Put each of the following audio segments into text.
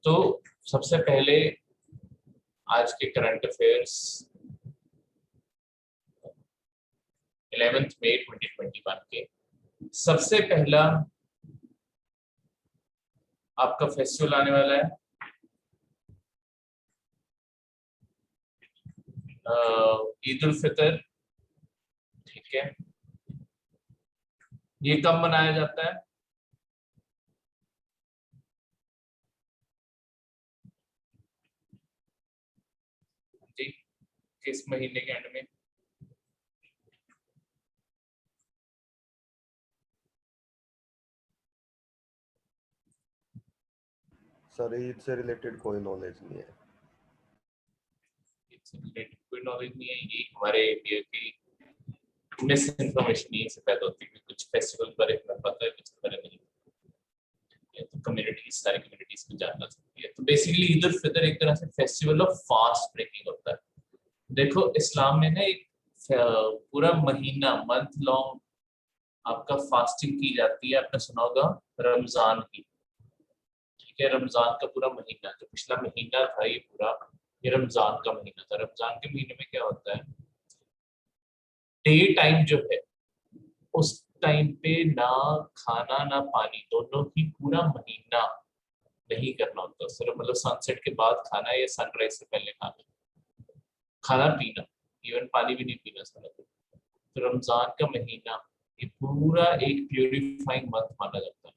तो सबसे पहले आज के करंट अफेयर्स 11 मई 2021 के सबसे पहला आपका फेस्टिवल आने वाला है ईद उल फितर। ठीक है, ये कब मनाया जाता है? जी, किस महीने के एंड में? सर ईद से रिलेटेड कोई नॉलेज नहीं है। इससे रिलेटेड कोई नॉलेज नहीं है, ये हमारे इंडिया की मिस इन्फॉर्मेशन यही से पैदा होती है कि कुछ फेस्टिवल बारे में पता है, कुछ बारे नहीं। तो कम्युनिटीज, सारी कम्युनिटीज को जानना सकती है। तो बेसिकली ईद उल फितर एक तरह से फेस्टिवल ऑफ फास्ट ब्रेकिंग होता है। देखो इस्लाम में ना एक पूरा महीना, मंथ लॉन्ग आपका फास्टिंग की जाती है। आपने सुना होगा रमजान की। ठीक है, रमजान का पूरा महीना, जो पिछला महीना था ये पूरा, ये रमजान का महीना था। रमजान के महीने में क्या होता है, डे टाइम जो है उस टाइम पे ना खाना ना पानी, दोनों ही पूरा महीना नहीं करना होता। सिर्फ मतलब सनसेट के बाद खाना या सनराइज से पहले खाना, खाना पीना, इवन पानी भी नहीं पीना सारा दिन। तो रमजान का महीना ये पूरा एक प्यूरिफाइंग मंथ माना जाता है।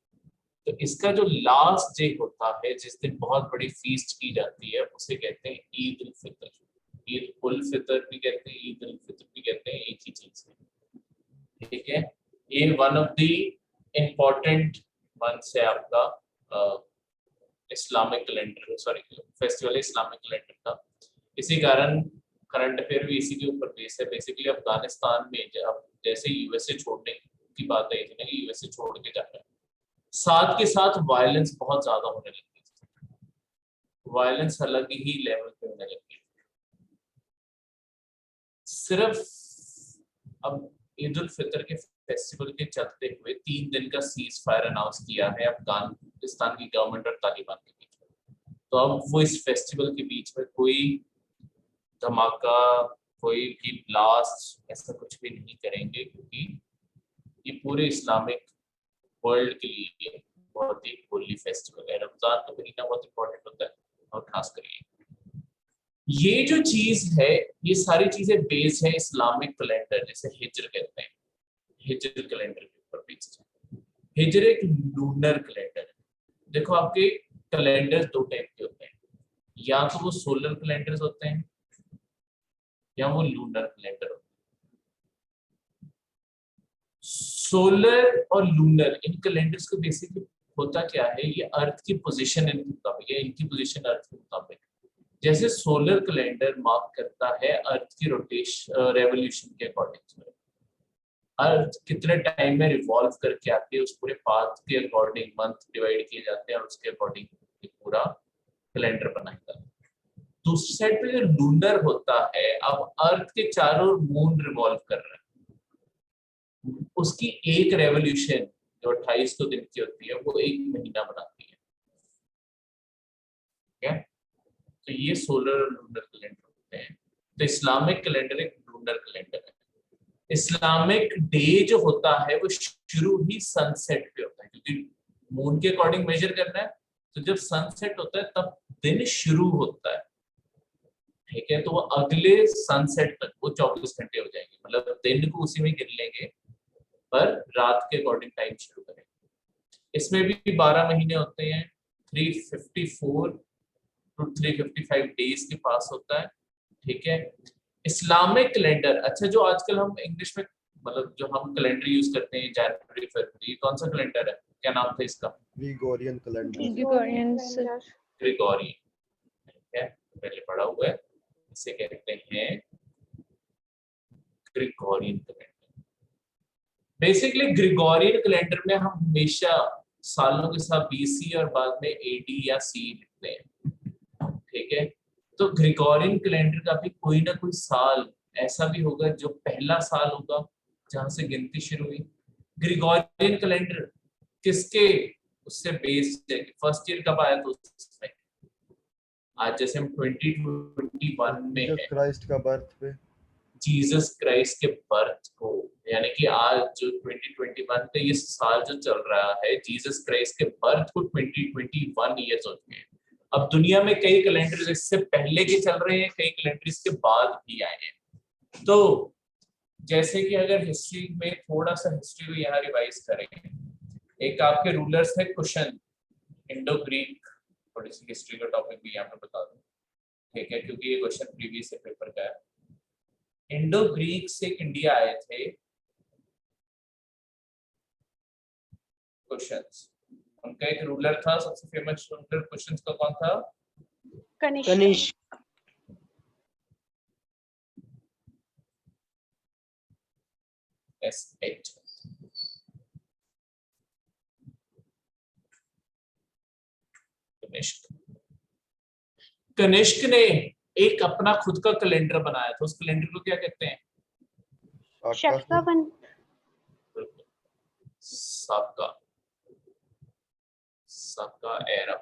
तो इसका जो लास्ट डे होता है, जिस दिन बहुत बड़ी फीस्ट की जाती है, उसे कहते हैं ईद उल फितर। ईद उल फितर भी कहते हैं, ईद उल फितर भी कहते हैं, एक ही चीज है। ठीक है, ये one of the important months है आपका Islamic calendar, sorry festival Islamic calendar का। इसी कारण करंट अफेयर भी इसी के ऊपर बेस है। बेसिकली अफगानिस्तान में जब जैसे यूएसए छोड़ने की बात आई थी ना कि यूएसए छोड़ के जा रहा है, साथ के साथ वायलेंस बहुत ज्यादा होने लगी थी। वायलेंस अलग ही लेवल पे होने लगी। सिर्फ अब ईद उल फितर के फेस्टिवल के चलते हुए 3 दिन का सीज फायर अनाउंस किया है अफगानिस्तान की गवर्नमेंट और तालिबान के बीच में। तो अब वो इस फेस्टिवल के बीच में कोई धमाका, कोई भी ब्लास्ट, ऐसा कुछ भी नहीं करेंगे, क्योंकि ये पूरे इस्लामिक वर्ल्ड के लिए बहुत ही होली फेस्टिवल है। रमजान का महीना बहुत इंपॉर्टेंट होता है, और खास करके ये जो चीज है, ये सारी चीजें बेस है इस्लामिक कैलेंडर, जैसे हिज्र कहते हैं, हिज्र कैलेंडर के ऊपर बेस्ड है। हिज्र एक लूनर कैलेंडर है। देखो आपके कैलेंडर 2 टाइप के होते हैं, या तो वो सोलर कैलेंडर्स होते हैं या वो लूनर कैलेंडर होते हैं। सोलर और लूनर इन कैलेंडर्स को बेसिकली होता क्या है, ये अर्थ की पोजीशन इनके मुताबिक है, इनकी पोजीशन अर्थ के मुताबिक। जैसे सोलर कैलेंडर मार्क करता है अर्थ की रोटेशन रेवोल्यूशन के अकॉर्डिंग, अर्थ कितने टाइम में रिवॉल्व करके आती है, उस पूरे पाथ के अकॉर्डिंग मंथ डिवाइड किए जाते हैं और उसके अकॉर्डिंग पूरा कैलेंडर बनाया जाता है। दूसरी साइड पे जो लूनर होता है, अब अर्थ के चारों ओर मून रिवॉल्व कर रहा है, उसकी एक रेवोल्यूशन जो 28 दिन की होती है, वो एक महीना बनाती है। ठीक है, तो ये सोलर और लूनर कैलेंडर होते हैं। तो इस्लामिक कैलेंडर एक लूनर कैलेंडर है। इस्लामिक डे जो होता है वो शुरू ही सनसेट पे होता है, क्योंकि मून के अकॉर्डिंग मेजर करना है। तो जब सनसेट होता है तब दिन शुरू होता है। ठीक है, तो वो अगले सनसेट तक वो 24 घंटे हो जाएंगे, मतलब दिन को उसी में गिन लेंगे, पर रात के अकॉर्डिंग टाइम शुरू करेंगे। इसमें भी 12 महीने होते हैं, 354 टू 355 डेज के पास होता है। ठीक है, इस्लामिक कैलेंडर, अच्छा जो आजकल हम इंग्लिश में मतलब जो हम कैलेंडर यूज करते हैं, जनवरी फरवरी, कौन सा कैलेंडर है, क्या नाम था इसका? Gregorian calendar. ग्रिगोरियन। ठीक है, पहले पढ़ा हुआ है, इसे कहते हैं Gregorian calendar. Basically Gregorian calendar में हम हमेशा सालों के साथ बीसी और बाद में एडी या सी लिखते हैं। ठीक है, तो ग्रिगोरियन कैलेंडर का भी कोई ना कोई साल ऐसा भी होगा जो पहला साल होगा जहां से गिनती शुरू हुई। ग्रिगोरियन कैलेंडर किसके उससे बेस्ड है, फर्स्ट ईयर कब आया था उसमें? आज जैसे हम 2021 में जीसस है, क्राइस्ट का बर्थ पे। जीसस क्राइस्ट के बर्थ को, यानी कि आज जो 2021 का ये साल जो चल रहा है, जीसस क्राइस्ट के बर्थ को 2021 ईयर्स हो चुके हैं। अब दुनिया में कई कैलेंडर इससे पहले के चल रहे हैं, कई कैलेंडर इसके बाद भी आए हैं। तो जैसे कि अगर हिस्ट्री में थोड़ा सा हिस्ट्री को यहाँ रिवाइज करें, एक आपके रूलर्स थे कुशन, इंडो ग्रीक, थोड़ी सी हिस्ट्री का टॉपिक भी यहाँ पे बता दूं, ठीक है, क्योंकि ये क्वेश्चन प्रीवियस पेपर का है। इंडो ग्रीक से इंडिया आए थे कुशन्स। उनका एक रूलर था, सबसे फेमस रूलर कुशन्स का कौन था? कनिष्क। SH। कनिष्क ने एक अपना खुद का कैलेंडर बनाया था। उस कैलेंडर को क्या कहते हैं? शक्कावन। साका, साका एरा।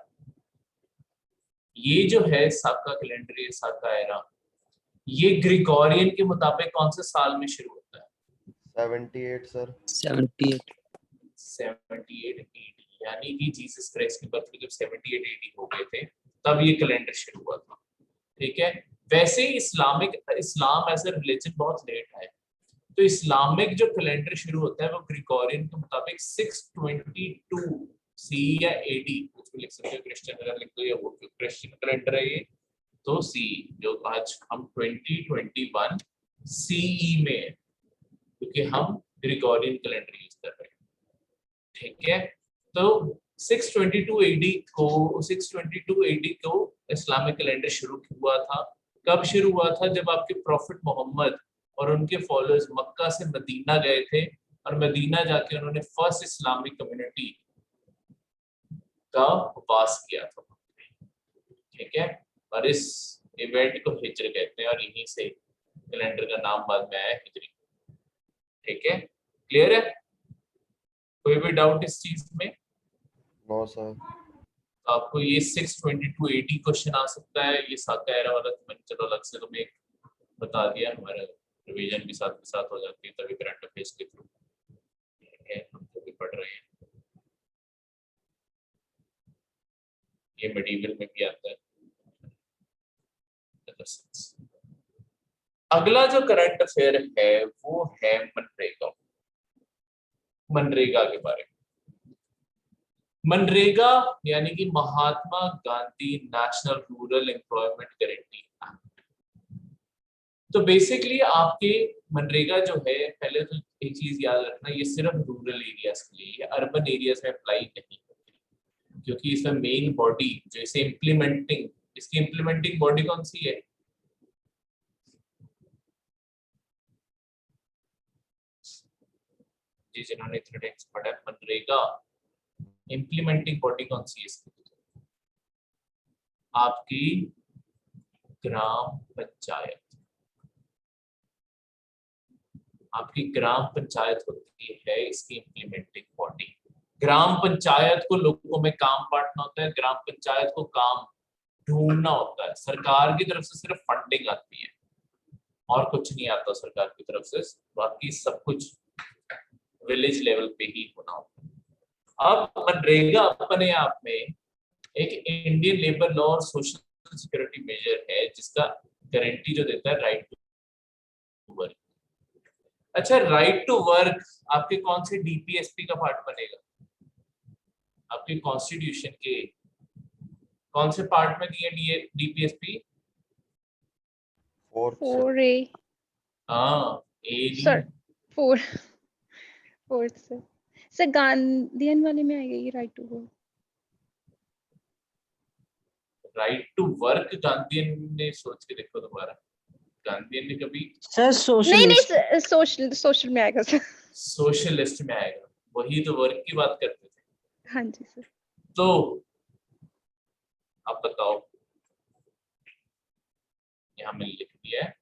ये जो है साका कैलेंडर, ये साका एरा, ये ग्रिगोरियन के मुताबिक कौन से साल में शुरू होता है? 78 सर। 78। 78 AD, यानी कि जीसस क्राइस्ट के बर्थ में जब 78 AD हो गए थे, तब ये कैलेंडर शुरू हुआ था। ठीक है। वैसे इस्लाम एज ए रिलीजन बहुत लेट है, तो इस्लामिक जो कैलेंडर शुरू होता है वो ग्रिगोरियन के मुताबिक 622 सी या AD, कुछ भी लिख सकते हो, क्रिश्चियन अगर लिख दो या वो क्रिश्चियन कैलेंडर है ये, तो सी, जो आज हम 2021 CE में है, क्योंकि हम ग्रिगोरियन कैलेंडर यूज कर रहे हैं। ठीक है। तो 622 AD को इस्लामिक कैलेंडर शुरू हुआ था। कब शुरू हुआ था? जब आपके प्रॉफिट मोहम्मद और उनके फॉलोअर्स मक्का से मदीना गए थे, और मदीना जाके उन्होंने फर्स्ट इस्लामिक कम्युनिटी का वास किया था। ठीक है। और इस इवेंट को हिजर कहते हैं, और यहीं से कैलेंडर का नाम बाद में आया हिजरी। ठीक है, क्लियर है? कोई भी डाउट इस चीज में? No sir. तो आपको ये 622 AD क्वेश्चन आ सकता है। ये साका एरा वाला तो मैंने चलो अलग से तुम्हें एक बता दिया, हमारा रिवीजन भी साथ के साथ हो जाती है तभी करंट अफेयर्स के थ्रू। ठीक है, हम जो भी पढ़ रहे हैं ये मेडिवल में भी आता है। अगला जो करंट अफेयर है वो है मनरेगा। मनरेगा के बारे में, मनरेगा यानी कि Mahatma Gandhi national rural employment guarantee act. तो बेसिकली आपके मनरेगा जो है, पहले तो एक चीज याद रखना, ये सिर्फ रूरल एरियाज के लिए, अर्बन एरियाज में अप्लाई नहीं होती, क्योंकि इसमें मेन बॉडी जो इसे इम्प्लीमेंटिंग, इसकी इम्प्लीमेंटिंग बॉडी कौन सी है? जी, जिन्होंने इतने टाइम्स पढ़ा मनरेगा, इम्प्लीमेंटिंग बॉडी कौन सी है इसकी? आपकी ग्राम पंचायत। आपकी ग्राम पंचायत होती है इसकी इम्प्लीमेंटिंग बॉडी। ग्राम पंचायत को लोगों में काम बांटना होता है, ग्राम पंचायत को काम ढूंढना होता है। सरकार की तरफ से सिर्फ फंडिंग आती है और कुछ नहीं आता सरकार की तरफ से, बाकी सब कुछ विलेज लेवल पे ही होना होता है। अब मनरेगा अपने आप में एक इंडियन लेबर लॉ और सोशल सिक्योरिटी मेजर है, जिसका गारंटी जो देता है राइट टू वर्क। अच्छा, राइट टू वर्क आपके कौन से DPSP का पार्ट बनेगा? आपके कॉन्स्टिट्यूशन के कौन से पार्ट में दिए DPSP? 4A हाँ, A sir, 4th sir Gandhian वाले में आएगा ये right to work. Right to work Gandhian ने सोच के देखो दोबारा, गांधीयन ने कभी सर सोशलिस्ट। नहीं सोशल में आएगा सर। सोशलिस्ट में आएगा, वही तो वर्क की बात करते थे। हाँ जी सर। तो आप बताओ, यहाँ मैंने लिख दिया है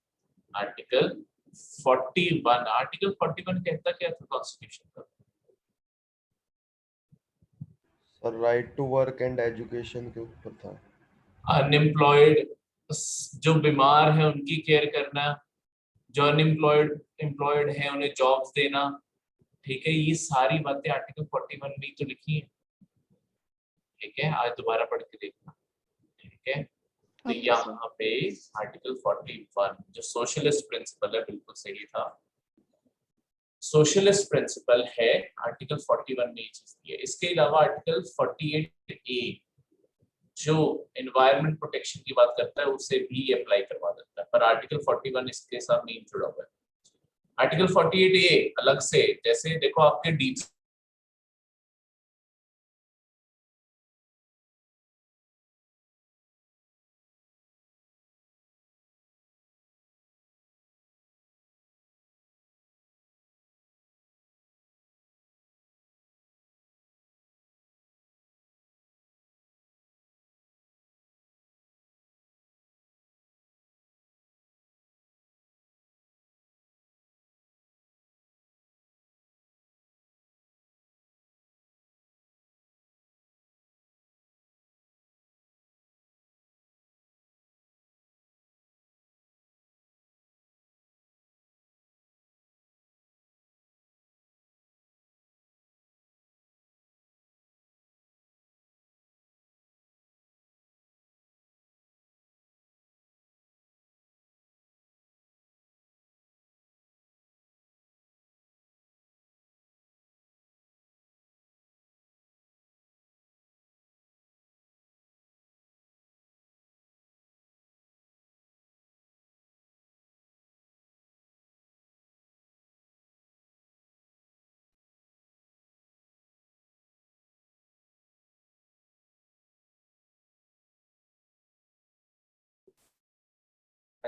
आर्टिकल 41। आर्टिकल 41 कहता क्या था कॉन्स्टिट्यूशन का? Sir right to work and education के ऊपर था। अनएम्प्लॉयड जो बीमार है उनकी केयर करना, जो अनएम्प्लॉयड एम्प्लॉयड है उन्हें जॉब्स देना। ठीक है, ये सारी बातें आर्टिकल 41 में ही तो लिखी है। ठीक है, आज दोबारा पढ़ के देखना। ठीक है, तो Okay, यहाँ पे आर्टिकल 41 जो सोशलिस्ट प्रिंसिपल है बिल्कुल सही था, सोशलिस्ट प्रिंसिपल है, आर्टिकल 41 में ये चीज दी है। इसके अलावा आर्टिकल 48A जो एनवायरमेंट प्रोटेक्शन की बात करता है उसे भी अप्लाई करवा देता है, पर आर्टिकल 41 इसके साथ नहीं जुड़ा हुआ है। आर्टिकल 48A अलग से, जैसे देखो आपके डीप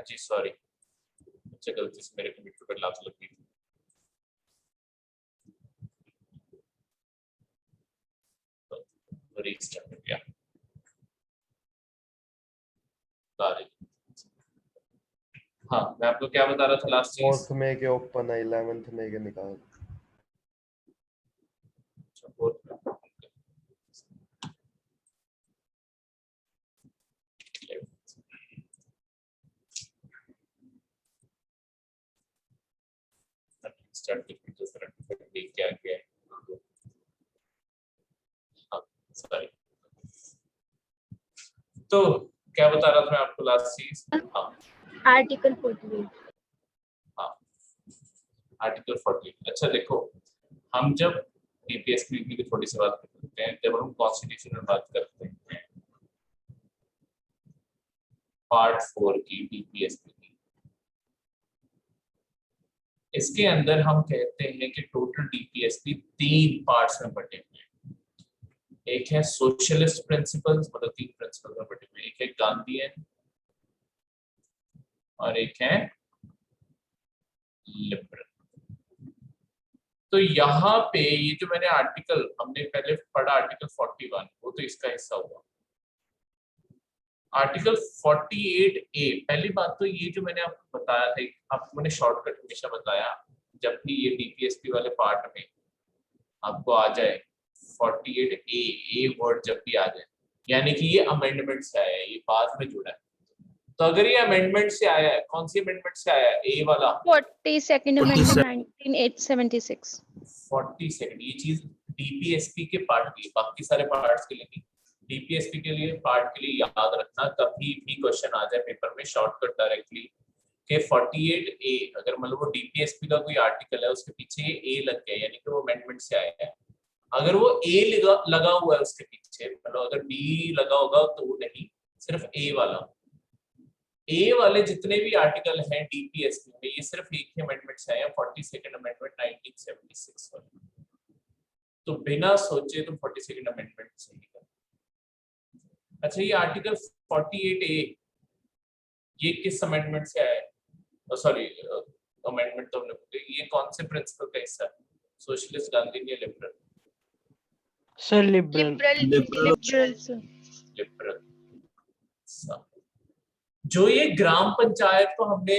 जी सॉरी, अच्छा गलती से मेरे कंप्यूटर पर लात लग गई थी। तो रीस्टार्ट हो गया। हाँ, मैं आपको क्या बता रहा था लास्ट चीज। 4th मई के ओपन है, 11th मई के निकाल। क्या क्या है, हाँ सॉरी। तो क्या बता रहा था मैं आपको लास्ट चीज। हाँ आर्टिकल 48। हाँ, आर्टिकल 48। अच्छा देखो, हम जब डीपीएसपी की थोड़ी सी बात करते हैं, जब हम कॉन्स्टिट्यूशन में बात करते हैं पार्ट 4 की डीपीएसपी की, इसके अंदर हम कहते हैं कि टोटल डीपीएसपी 3 पार्ट्स में बटे हुए हैं। एक है सोशलिस्ट प्रिंसिपल्स, मतलब 3 प्रिंसिपल में बटे हुए, एक है गांधीयन और एक है लिबरल। तो यहाँ पे ये जो मैंने आर्टिकल हमने पहले पढ़ा आर्टिकल 41, वो तो इसका हिस्सा हुआ। आर्टिकल 48A, पहली बात तो ये जो मैंने आपको बताया था, आपको मैंने शॉर्टकट हमेशा बताया, जब भी ये डीपीएसपी वाले पार्ट में आपको आ जाए 48A, ए वर्ड जब भी आ जाए, यानी कि ये अमेंडमेंट से आया है, ये बाद में जुड़ा है। तो अगर ये अमेंडमेंट से आया है, कौन सी अमेंडमेंट से आया है? ए वाला 42nd Amendment 1986। 42nd, ये चीज डीपीएसपी के पार्ट की, बाकी सारे पार्ट्स के लिए नहीं, डीपीएसपी के लिए पार्ट के लिए याद रखना, कभी भी क्वेश्चन आ जाए पेपर में शॉर्टकट डायरेक्टली कि 48A, अगर मतलब वो डीपीएसपी का कोई आर्टिकल है उसके पीछे ए लग गया, यानी कि वो अमेंडमेंट से आया है। अगर वो ए लगा हुआ है उसके पीछे, मतलब अगर बी लगा होगा तो वो नहीं, सिर्फ ए वाला, ए वाले जितने भी आर्टिकल हैं डीपीएसपी में, ये सिर्फ एक ही अमेंडमेंट से आए हैं, 42nd अमेंडमेंट 1976 वाली। तो बिना सोचे तुम 42nd अमेंडमेंट से ही कर। अच्छा, ये आर्टिकल 48A ये किस अमेंडमेंट से आया है? सॉरी, अमेंडमेंट तो हमने बोले, ये कौन से प्रिंसिपल का हिस्सा है? सोशलिस्ट, गांधी या लिबरल? Sir liberal. लिबरल। जो ये ग्राम पंचायत को हमने,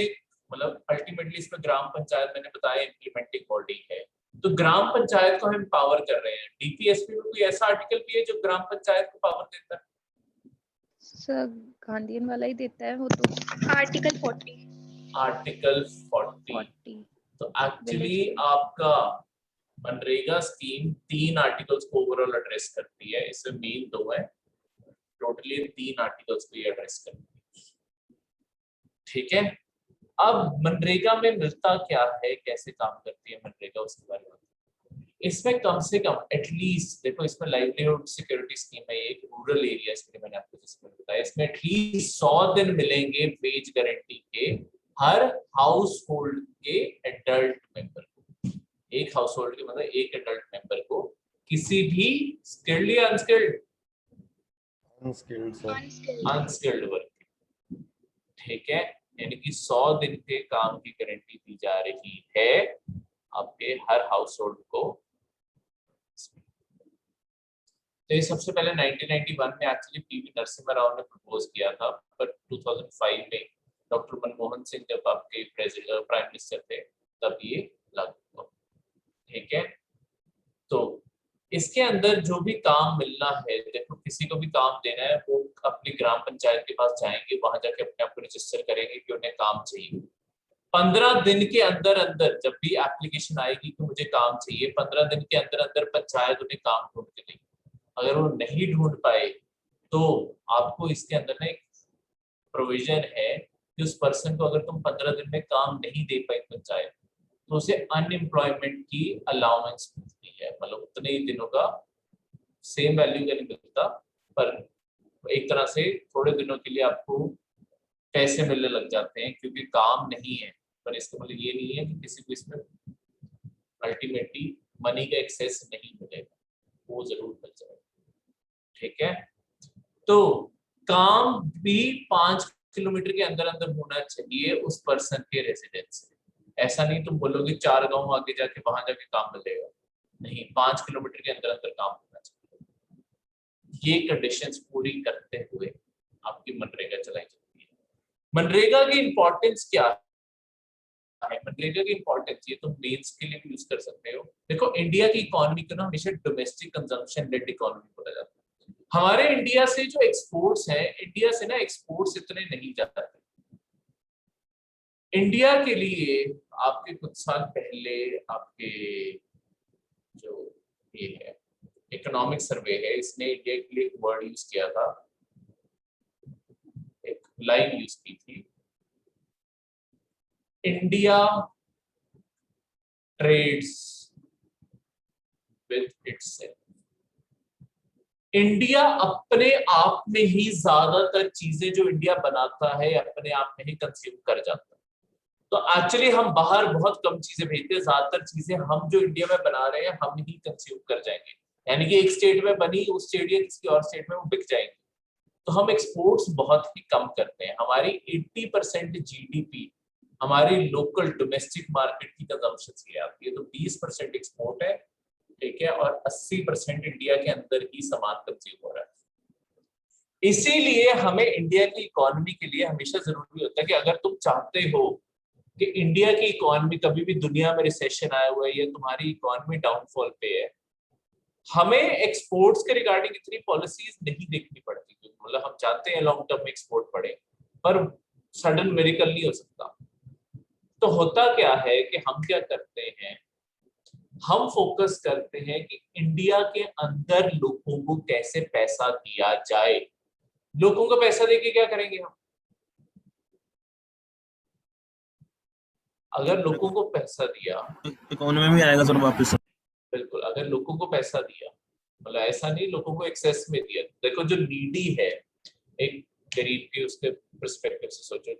मतलब अल्टीमेटली इसमें ग्राम पंचायत मैंने बताया इम्प्लीमेंटिंग बॉडी है, तो ग्राम पंचायत को हम पावर कर रहे हैं। डीपीएसपी में कोई ऐसा आर्टिकल भी है जो ग्राम पंचायत को पावर देता है? सर गांधीयन वाला ही देता है वो तो, आर्टिकल 40। आर्टिकल 40। 40 तो एक्चुअली Village. आपका मनरेगा स्कीम 3 आर्टिकल्स को ओवरऑल एड्रेस करती है, इसमें मेन 2 है, टोटली 3 आर्टिकल्स को ये एड्रेस करती है। ठीक है, अब मनरेगा में मिलता क्या है, कैसे काम करती है मनरेगा, उसके बारे में इसमें कम से कम एटलीस्ट देखो, इसमें लाइवलीहुड सिक्योरिटी स्कीम है, एक रूरल एरिया के लिए मैंने आपको जिसमें बताया, इसमें एटलीस्ट 100 दिन मिलेंगे वेज गारंटी के हर हाउस होल्ड के एडल्ट मेंबर को। एक हाउस होल्ड के मतलब एक एडल्ट मेंबर को, किसी भी स्किल्ड या unskilled, unskilled sir. Unskilled work. ठीक है, यानी कि 100 दिन के काम की गारंटी दी जा रही है आपके हर हाउस होल्ड को। तो ये सबसे पहले 1991 में एक्चुअली पीवी नरसिम्हा राव ने प्रपोज किया था, पर 2005 में डॉक्टर मनमोहन सिंह जब आपके प्रेसिडेंट प्राइम मिनिस्टर थे तब ये लागू हुआ। ठीक है, तो इसके अंदर जो भी काम मिलना है, देखो किसी को भी काम देना है वो अपनी ग्राम पंचायत के पास जाएंगे, वहां जाके अपने आप को रजिस्टर करेंगे कि उन्हें काम चाहिए। 15 दिन के अंदर अंदर जब भी एप्लीकेशन आएगी कि मुझे काम चाहिए, 15 दिन के अंदर अंदर पंचायत उन्हें काम ढूंढ के देगी। अगर वो नहीं ढूंढ पाए तो आपको इसके अंदर ना एक प्रोविजन है कि उस पर्सन को अगर तुम 15 दिन में काम नहीं दे पाए पंचायत, तो उसे अनएम्प्लॉयमेंट की अलाउंस मिलती है, मतलब उतने ही दिनों का सेम वैल्यू का नहीं मिलता, पर एक तरह से थोड़े दिनों के लिए आपको पैसे मिलने लग जाते हैं क्योंकि काम नहीं है। पर इसका मतलब ये नहीं है कि किसी को इसमें अल्टीमेटली मनी का एक्सेस नहीं मिलेगा, वो जरूर मिल जाएगा। ठीक है, तो काम भी 5 किलोमीटर के अंदर अंदर होना चाहिए उस पर्सन के रेजिडेंस से। ऐसा नहीं तुम बोलोगे 4 गांव आगे जाके वहां जाके काम मिलेगा, नहीं, 5 किलोमीटर के अंदर अंदर काम होना चाहिए। ये कंडीशंस पूरी करते हुए आपकी मनरेगा चलाई जाती है। मनरेगा की इंपॉर्टेंस क्या है? मनरेगा की इंपॉर्टेंस ये तुम मेंस के लिए भी यूज कर सकते हो। देखो इंडिया की इकोनॉमी को ना हमेशा डोमेस्टिक कंजम्पशन लेड इकोनॉमी बोला जाता है। हमारे इंडिया से जो एक्सपोर्ट्स हैं, इंडिया से ना एक्सपोर्ट्स इतने नहीं जाते। इंडिया के लिए आपके कुछ साल पहले आपके जो ये है इकोनॉमिक सर्वे है, इसने इंडिया के लिए एक वर्ड यूज किया था, एक लाइन यूज की थी, India trades with itself. India अपने आप में ही ज्यादातर चीजें जो इंडिया बनाता है अपने आप में ही कंज्यूम कर जाता है। तो एक्चुअली हम बाहर बहुत कम चीजें भेजते हैं, ज्यादातर चीजें हम जो इंडिया में बना रहे हैं हम ही कंज्यूम कर जाएंगे, यानी कि एक स्टेट में बनी उस स्टेट या किसी और स्टेट में वो बिक जाएंगे। तो हम एक्सपोर्ट्स बहुत ही कम करते हैं। हमारी 80% जीडीपी हमारी लोकल डोमेस्टिक मार्केट की कंजम्पशन से आती है, तो 20% एक्सपोर्ट है, ठीक है, और 80% इंडिया के अंदर ही सामान कंज्यूम हो रहा है। इसीलिए हमें इंडिया की इकोनॉमी के लिए हमेशा जरूरी होता है कि अगर तुम चाहते हो कि इंडिया की इकोनॉमी, कभी भी दुनिया में रिसेशन आया हुआ है या तुम्हारी इकोनॉमी डाउनफॉल पे है, हमें एक्सपोर्ट्स के रिगार्डिंग इतनी पॉलिसीज नहीं देखनी पड़ती, मतलब हम चाहते हैं लॉन्ग टर्म में एक्सपोर्ट बढ़े पर सडन मिरेकल नहीं हो सकता। तो होता क्या है कि हम क्या करते हैं, हम फोकस करते हैं कि इंडिया के अंदर लोगों को कैसे पैसा दिया जाए। लोगों को पैसा देके क्या करेंगे हम? अगर लोगों को पैसा दिया, इकोनॉमी में आएगा सर वापस। बिल्कुल, अगर लोगों को पैसा दिया, मतलब ऐसा नहीं लोगों को एक्सेस में दिया। देखो जो नीडी है, एक गरीब की उसके पर्सपेक्टिव से सोचो,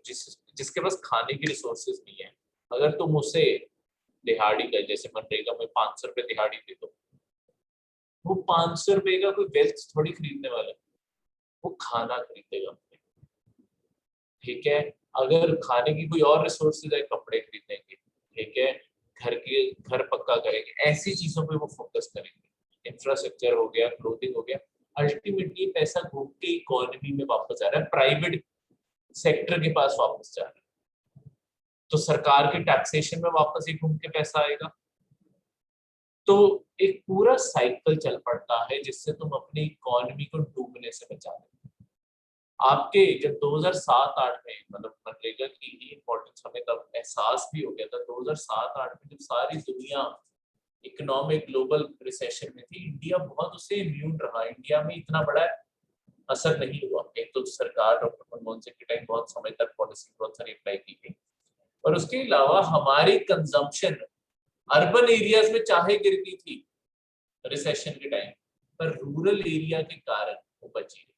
जिसके पास खाने की रिसोर्सेज नहीं है, अगर तुम उसे दिहाड़ी का, जैसे मनरेगा में 500 रुपए दिहाड़ी दे दो, वो 500 रुपए का कोई वेल्थ थोड़ी खरीदने वाला है, वो खाना खरीदेगा। ठीक है, अगर खाने की कोई और रिसोर्सेज है, कपड़े खरीदेंगे, ठीक है, घर पक्का करेंगे, ऐसी चीजों पे वो फोकस करेंगे। इंफ्रास्ट्रक्चर हो गया, क्लोथिंग हो गया, अल्टीमेटली पैसा घूम के इकोनॉमी में वापस आ रहा है, प्राइवेट सेक्टर के पास वापस जा रहा है, तो सरकार के टैक्सेशन में वापस ही घूम के पैसा आएगा। तो एक पूरा साइकिल चल पड़ता है जिससे तुम अपनी इकोनॉमी को डूबने से बचा दो। आपके जब 2007-8 में मतलब मनरेगा की ही इम्पोर्टेंस हमें तब एहसास भी हो गया था। 2007-8 में जब सारी दुनिया इकोनॉमिक ग्लोबल रिसेशन में थी, इंडिया बहुत उससे इम्यून रहा। इंडिया में इतना बड़ा असर नहीं हुआ। एक तो सरकार डॉक्टर मनमोहन सिंह के टाइम बहुत समय तक पॉलिसी बहुत सारी अप्लाई की गई, और उसके अलावा हमारी कंजम्पशन अर्बन एरियाज में चाहे गिर गई थी रिसेशन के टाइम, पर रूरल एरिया के कारण वो बची रही।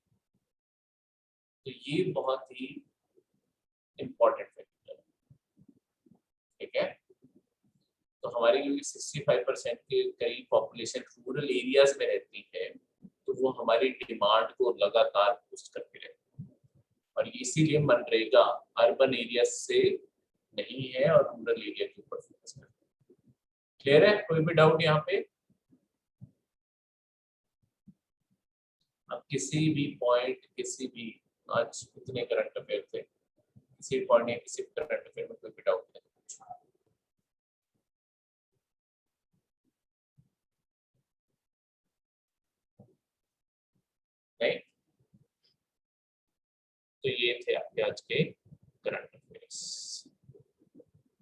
तो ये बहुत ही इंपॉर्टेंट फैक्टर है, ठीक है। तो हमारी क्योंकि 65% के कई पॉपुलेशन रूरल एरियाज में रहती है, तो वो हमारी डिमांड को लगातार बूस्ट करती रहती है, और इसीलिए मनरेगा अर्बन एरिया से नहीं है और रूरल एरिया के ऊपर फोकस करती है। क्लियर है? कोई भी डाउट यहाँ पे? अब किसी भी पॉइंट, किसी भी, आज इतने करंट अफेयर थे, किसी पॉइंट या किसी करंट अफेयर में कोई भी डाउट नहीं? नहीं? तो ये थे आपके आज के करंट अफेयर्स।